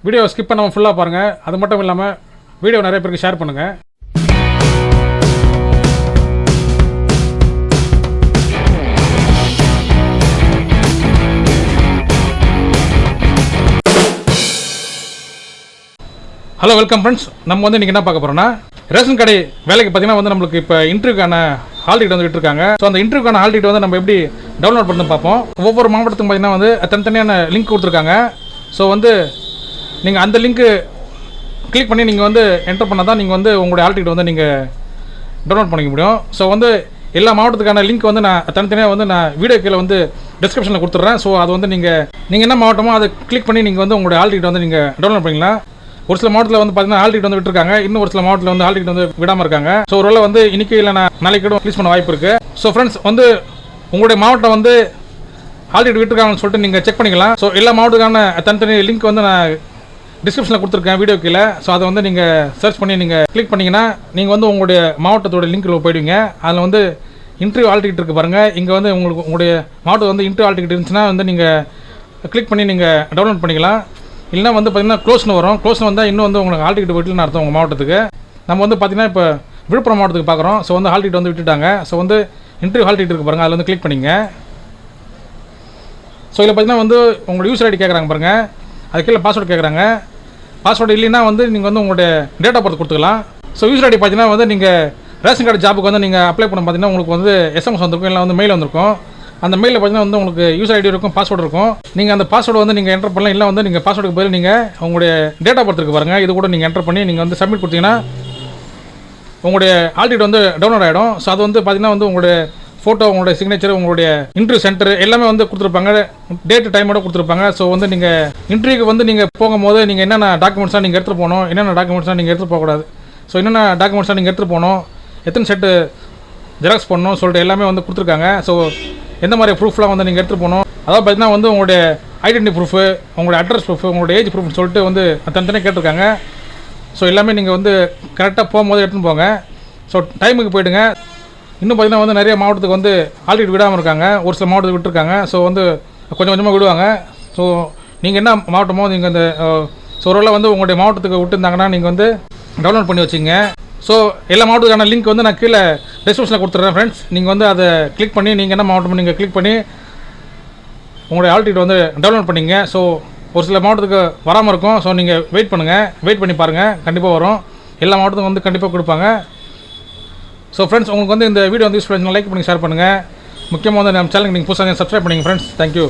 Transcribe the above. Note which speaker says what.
Speaker 1: Video skip பண்ணாமல் ஃபுல்லாக பாருங்கள். அது மட்டும் இல்லாமல் வீடியோ நிறைய பேருக்கு ஷேர் பண்ணுங்கள். Hello, welcome friends. நம்ம வந்து இன்றைக்கி என்ன பார்க்க போகிறோம்னா, ரேஷன் கடை வேலைக்கு பார்த்தீங்கன்னா வந்து நம்மளுக்கு இப்போ இன்டர்வியூக்கான ஹால் டிக்கெட் வந்து விட்டுருக்காங்க. ஸோ அந்த இன்டர்வியூக்கான ஹால் டிக்கெட் வந்து நம்ம எப்படி டவுன்லோட் பண்ணி பார்ப்போம். ஒவ்வொரு மாவட்டத்துக்கும் பார்த்தீங்கன்னா வந்து தனித்தனியான லிங்க் கொடுத்துருக்காங்க. ஸோ வந்து நீங்கள் அந்த லிங்க்கு கிளிக் பண்ணி நீங்கள் வந்து என்டர் பண்ணால் தான் நீங்கள் வந்து உங்களுடைய ஹால் டிக்கெட் வந்து நீங்கள் டவுன்லோட் பண்ணிக்க முடியும். ஸோ வந்து எல்லா மாவட்டத்துக்கான லிங்க் வந்து நான் தனித்தனியாக வந்து நான் வீடியோ கீழே வந்து டிஸ்கிரிப்ஷனில் கொடுத்துட்றேன். ஸோ அது வந்து நீங்கள் என்ன மாவட்டமோ அதை கிளிக் பண்ணி நீங்கள் வந்து உங்களுடைய ஹால் டிக்கெட் வந்து நீங்கள் டவுன்லோட் பண்ணிக்கலாம். ஒரு சில மாவட்டத்தில் வந்து பார்த்தீங்கன்னா ஹால் டிக்கெட் வந்து விட்டுருக்காங்க, இன்னும் ஒரு சில மாவட்டத்தில் வந்து ஹால் டிக்கெட் வந்து விடாமல் இருக்காங்க. ஸோ ஒருவேளை வந்து இன்னைக்கு இல்லை நாளைக்கு கூட ரிலீஸ் பண்ண வாய்ப்பு இருக்குது. ஸோ ஃப்ரெண்ட்ஸ் வந்து உங்களுடைய மாவட்டம் வந்து ஹால் டிக்கெட் விட்டுருக்காங்கன்னு சொல்லிட்டு நீங்கள் செக் பண்ணிக்கலாம். ஸோ எல்லா மாவட்டத்துக்கான தனித்தனி லிங்க் வந்து நான் டிஸ்கிரிப்ஷனில் கொடுத்துருக்கேன் வீடியோ கீழே. ஸோ அதை வந்து நீங்கள் சர்ச் பண்ணி நீங்கள் கிளிக் பண்ணிங்கன்னா நீங்கள் வந்து உங்களுடைய மாவட்டத்தோட லிங்க்கில் போயிடுவீங்க. அதில் வந்து இன்டர்வியூ ஹால் டிக்கெட் இருக்குது பாருங்கள். இங்கே வந்து உங்களுடைய மாவட்டம் வந்து இன்டர்வியூ ஹால் டிக்கெட் இருந்துச்சுன்னா வந்து நீங்கள் கிளிக் பண்ணி நீங்கள் டவுன்லோட் பண்ணிக்கலாம். இல்லைனா வந்து பார்த்திங்கன்னா க்ளோஸ்னு வரும். க்ளோஸ்னு வந்தால் இன்னும் வந்து உங்களுக்கு ஹால் டிக்கெட் விட்டுன்னு அர்த்தம் உங்கள் மாவட்டத்துக்கு. நம்ம வந்து பார்த்திங்கன்னா இப்போ விழுப்புரம் மாவட்டத்துக்கு பார்க்குறோம். ஸோ வந்து ஹால் டிக்கெட் வந்து விட்டுட்டாங்க. ஸோ வந்து இன்டர்வியூ ஹால் டிக்கெட் இருக்குது பாருங்கள், அதில் வந்து கிளிக் பண்ணிங்க. ஸோ இதில் பார்த்திங்கன்னா வந்து உங்களோட யூசர் ஐடி கேட்குறாங்க பாருங்கள், அது கீழே பாஸ்வேர்டு கேட்குறாங்க. பாஸ்வேர்டு இல்லைன்னா வந்து நீங்கள் வந்து உங்களுடைய டேட் ஆஃப் பர்த் கொடுத்துக்கலாம். ஸோ யூசர் ஐடி பார்த்தீங்கன்னா வந்து நீங்கள் ரேஷன் கார்டு ஜாபுக்கு வந்து நீங்கள் அப்ளை பண்ண பார்த்தீங்கன்னா உங்களுக்கு வந்து எஸ்எம்எஸ் வந்திருக்கும், இல்லை வந்து மெயில் வந்திருக்கும். அந்த மெயிலில் பார்த்தீங்கன்னா வந்து உங்களுக்கு யூசர் ஐடி இருக்கும், பாஸ்வேர்டு இருக்கும். நீங்கள் அந்த பாஸ்வேர்டு வந்து நீங்கள் என்டர் பண்ணலாம். இல்லை வந்து நீங்கள் பாஸ்வேர்டுக்கு பதில் நீங்கள் உங்களுடைய டேட் ஆஃப் பர்த் இருக்கு பாருங்கள், இது கூட நீங்கள் என்டர் பண்ணி நீங்கள் வந்து சப்மிட் கொடுத்தீங்கன்னா உங்களுடைய ஹால் டிக்கெட் வந்து டவுன்லோட் ஆகிடும். ஸோ அது வந்து பார்த்தீங்கன்னா வந்து உங்களுடைய ஃபோட்டோ, உங்களுடைய சிக்னேச்சர், உங்களுடைய இன்டர்வியூ சென்டர் எல்லாமே வந்து கொடுத்துருப்பாங்க, டேட்டு டைமோட கொடுத்துருப்பாங்க. ஸோ வந்து நீங்கள் இன்டர்வியூக்கு வந்து நீங்கள் போகும்போது நீங்கள் என்னென்ன டாக்குமெண்ட்ஸாக நீங்கள் எடுத்துகிட்டு போகணும், என்னென்ன டாக்குமெண்ட்ஸாக நீங்கள் எடுத்துகிட்டு போகக்கூடாது, ஸோ என்னென்ன டாக்குமெண்ட்ஸாக நீங்கள் எடுத்துகிட்டு போகணும், எத்தனை செட்டு ஜெராக்ஸ் பண்ணணும் சொல்லிட்டு எல்லாமே வந்து கொடுத்துருக்காங்க. ஸோ எந்த மாதிரி ப்ரூஃப்லாம் வந்து நீங்கள் எடுத்துகிட்டு போகணும், அதாவது பார்த்தீங்கன்னா வந்து உங்களுடைய ஐடென்டி ப்ரூஃபு, உங்களுடைய அட்ரஸ் ப்ரூஃபு, உங்களுடைய ஏஜ் ப்ரூஃப்னு சொல்லிட்டு வந்து தனித்தனியாக கேட்டிருக்காங்க. ஸோ எல்லாமே நீங்கள் வந்து கரெக்டாக போகும்போது எடுத்துகிட்டு போங்க. ஸோ டைமுக்கு போய்டுங்க. இன்னும் பார்த்தீங்கன்னா வந்து நிறைய மாவட்டத்துக்கு வந்து ஹால் டிக்கெட் விடாமல் இருக்காங்க, ஒரு சில மாவட்டத்துக்கு விட்டுருக்காங்க. ஸோ வந்து கொஞ்சம் கொஞ்சமாக விடுவாங்க. ஸோ நீங்கள் என்ன மாவட்டமோ நீங்கள் இந்த ஸோ ஒருவேளை வந்து உங்களுடைய மாவட்டத்துக்கு விட்டுருந்தாங்கன்னா நீங்கள் வந்து டவுன்லோட் பண்ணி வச்சுங்க. ஸோ எல்லா மாவட்டத்துக்கான லிங்க் வந்து நான் கீழே டிஸ்கிரிப்ஷனில் கொடுத்துட்றேன் ஃப்ரெண்ட்ஸ். நீங்கள் வந்து அதை கிளிக் பண்ணி நீங்கள் என்ன மாவட்டமோ நீங்கள் கிளிக் பண்ணி உங்களுடைய ஹால் டிக்கெட் வந்து டவுன்லோட் பண்ணிங்க. ஸோ ஒரு சில மாவட்டத்துக்கு வராமல் இருக்கும். ஸோ நீங்கள் வெயிட் பண்ணுங்கள், வெயிட் பண்ணி பாருங்கள், கண்டிப்பாக வரும். எல்லா மாவட்டத்துக்கும் வந்து கண்டிப்பாக கொடுப்பாங்க. ஸோ ஃப்ரெண்ட்ஸ், உங்களுக்கு வந்து இந்த வீடியோ வந்து யூஸ் பண்ணி லைக் பண்ணி ஷேர் பண்ணுங்கள். முக்கியமாக வந்து நம்ம சேனலுக்கு நீங்கள் புதுசாக சப்ஸ்கிரைப் பண்ணிங்க ஃப்ரெண்ட்ஸ். தேங்க்யூ.